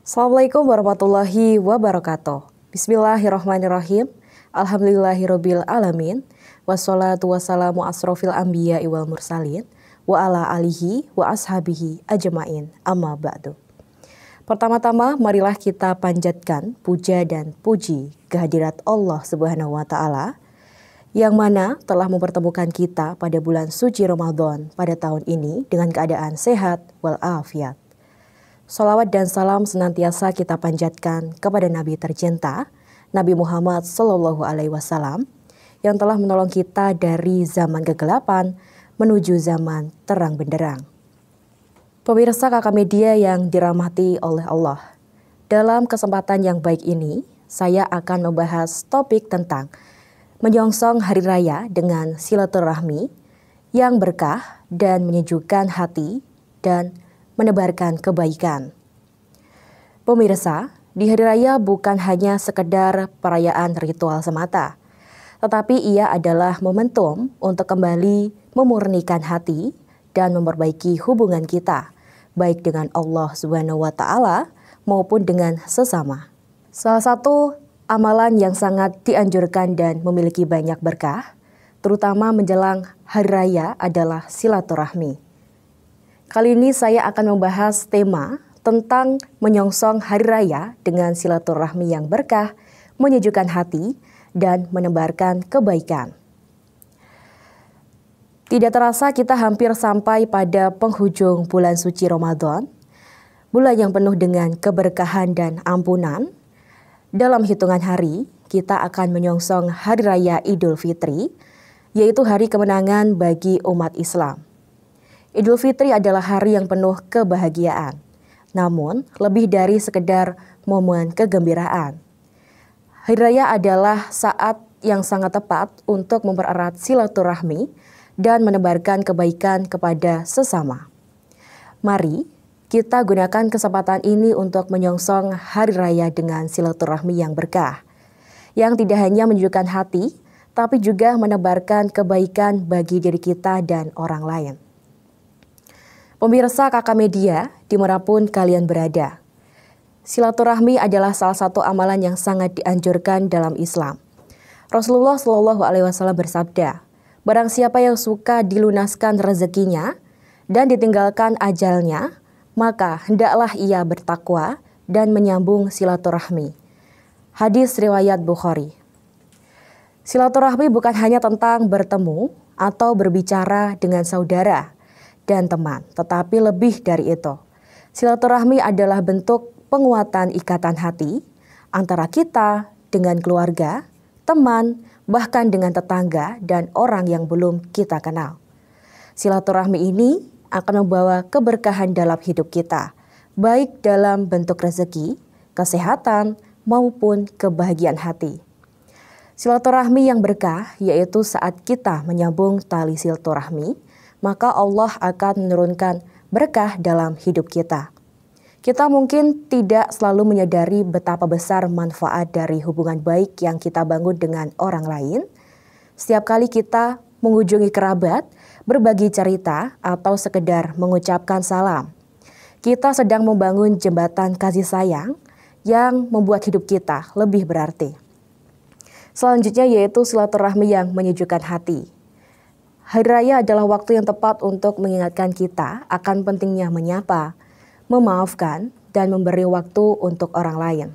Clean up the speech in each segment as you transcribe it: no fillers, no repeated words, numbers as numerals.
Assalamualaikum warahmatullahi wabarakatuh. Bismillahirrahmanirrahim. Alhamdulillahirabbil alamin. Wassalatu wassalamu asrofil anbiya'i wal mursalin wa ala alihi wa ashabihi ajmain. Amma ba'du. Pertama-tama marilah kita panjatkan puja dan puji kehadirat Allah Subhanahu wa taala yang mana telah mempertemukan kita pada bulan suci Ramadan pada tahun ini dengan keadaan sehat walafiat. Salawat dan salam senantiasa kita panjatkan kepada Nabi tercinta, Nabi Muhammad SAW, yang telah menolong kita dari zaman kegelapan menuju zaman terang benderang. Pemirsa KK Media yang dirahmati oleh Allah, dalam kesempatan yang baik ini, saya akan membahas topik tentang menyongsong hari raya dengan silaturahmi yang berkah dan menyejukkan hati dan menebarkan kebaikan. Pemirsa, di hari raya bukan hanya sekedar perayaan ritual semata, tetapi ia adalah momentum untuk kembali memurnikan hati dan memperbaiki hubungan kita, baik dengan Allah Subhanahu wa taala maupun dengan sesama. Salah satu amalan yang sangat dianjurkan dan memiliki banyak berkah, terutama menjelang hari raya adalah silaturahmi. Kali ini saya akan membahas tema tentang menyongsong hari raya dengan silaturahmi yang berkah, menyejukkan hati, dan menebarkan kebaikan. Tidak terasa kita hampir sampai pada penghujung bulan suci Ramadan, bulan yang penuh dengan keberkahan dan ampunan. Dalam hitungan hari, kita akan menyongsong hari raya Idul Fitri, yaitu hari kemenangan bagi umat Islam. Idul Fitri adalah hari yang penuh kebahagiaan, namun lebih dari sekedar momen kegembiraan. Hari raya adalah saat yang sangat tepat untuk mempererat silaturahmi dan menebarkan kebaikan kepada sesama. Mari kita gunakan kesempatan ini untuk menyongsong hari raya dengan silaturahmi yang berkah, yang tidak hanya menyejukkan hati, tapi juga menebarkan kebaikan bagi diri kita dan orang lain. Pemirsa KK Media, dimanapun kalian berada, silaturahmi adalah salah satu amalan yang sangat dianjurkan dalam Islam. Rasulullah SAW bersabda, barang siapa yang suka dilunaskan rezekinya dan ditinggalkan ajalnya, maka hendaklah ia bertakwa dan menyambung silaturahmi. Hadis riwayat Bukhari. Silaturahmi bukan hanya tentang bertemu atau berbicara dengan saudara dan teman, tetapi lebih dari itu. Silaturahmi adalah bentuk penguatan ikatan hati antara kita dengan keluarga, teman, bahkan dengan tetangga dan orang yang belum kita kenal. Silaturahmi ini akan membawa keberkahan dalam hidup kita, baik dalam bentuk rezeki, kesehatan, maupun kebahagiaan hati. Silaturahmi yang berkah yaitu saat kita menyambung tali silaturahmi, maka Allah akan menurunkan berkah dalam hidup kita. Kita mungkin tidak selalu menyadari betapa besar manfaat dari hubungan baik yang kita bangun dengan orang lain. Setiap kali kita mengunjungi kerabat, berbagi cerita, atau sekedar mengucapkan salam, kita sedang membangun jembatan kasih sayang yang membuat hidup kita lebih berarti. Selanjutnya yaitu silaturahmi yang menyejukkan hati. Hari raya adalah waktu yang tepat untuk mengingatkan kita akan pentingnya menyapa, memaafkan, dan memberi waktu untuk orang lain.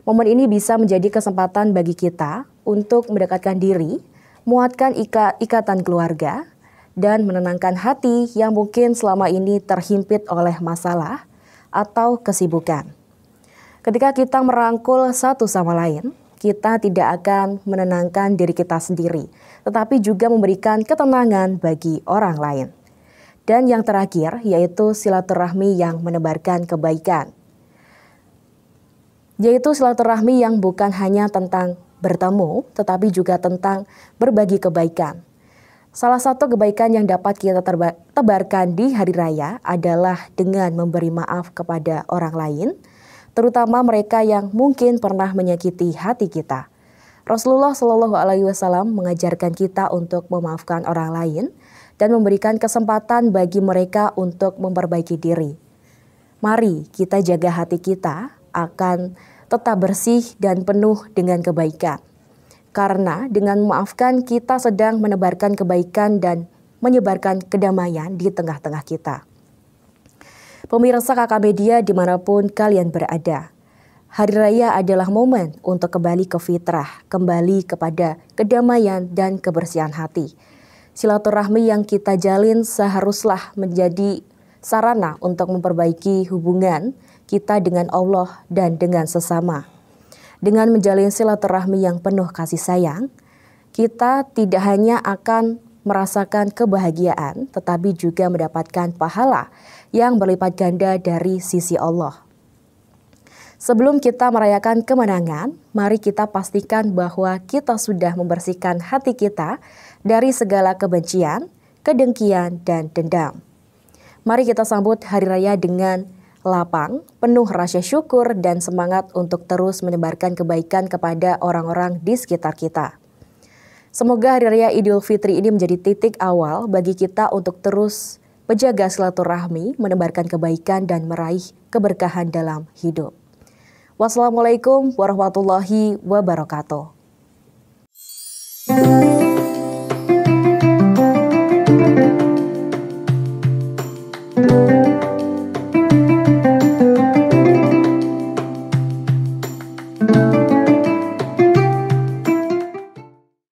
Momen ini bisa menjadi kesempatan bagi kita untuk mendekatkan diri, menguatkan ikatan keluarga, dan menenangkan hati yang mungkin selama ini terhimpit oleh masalah atau kesibukan. Ketika kita merangkul satu sama lain, kita tidak akan menenangkan diri kita sendiri, tetapi juga memberikan ketenangan bagi orang lain. Dan yang terakhir, yaitu silaturahmi yang menebarkan kebaikan. Yaitu silaturahmi yang bukan hanya tentang bertemu, tetapi juga tentang berbagi kebaikan. Salah satu kebaikan yang dapat kita tebarkan di hari raya adalah dengan memberi maaf kepada orang lain, terutama mereka yang mungkin pernah menyakiti hati kita. Rasulullah SAW mengajarkan kita untuk memaafkan orang lain dan memberikan kesempatan bagi mereka untuk memperbaiki diri. Mari kita jaga hati kita akan tetap bersih dan penuh dengan kebaikan. Karena dengan memaafkan kita sedang menebarkan kebaikan dan menyebarkan kedamaian di tengah-tengah kita. Pemirsa KK Media dimanapun kalian berada, Hari Raya adalah momen untuk kembali ke fitrah, kembali kepada kedamaian dan kebersihan hati. Silaturahmi yang kita jalin seharusnya menjadi sarana untuk memperbaiki hubungan kita dengan Allah dan dengan sesama. Dengan menjalin silaturahmi yang penuh kasih sayang, kita tidak hanya akan merasakan kebahagiaan, tetapi juga mendapatkan pahala yang berlipat ganda dari sisi Allah. Sebelum kita merayakan kemenangan, mari kita pastikan bahwa kita sudah membersihkan hati kita dari segala kebencian, kedengkian, dan dendam. Mari kita sambut Hari Raya dengan lapang, penuh rasa syukur dan semangat untuk terus menyebarkan kebaikan kepada orang-orang di sekitar kita. Semoga Hari Raya Idul Fitri ini menjadi titik awal bagi kita untuk terus menjaga silaturahmi, menebarkan kebaikan dan meraih keberkahan dalam hidup. Wassalamualaikum warahmatullahi wabarakatuh.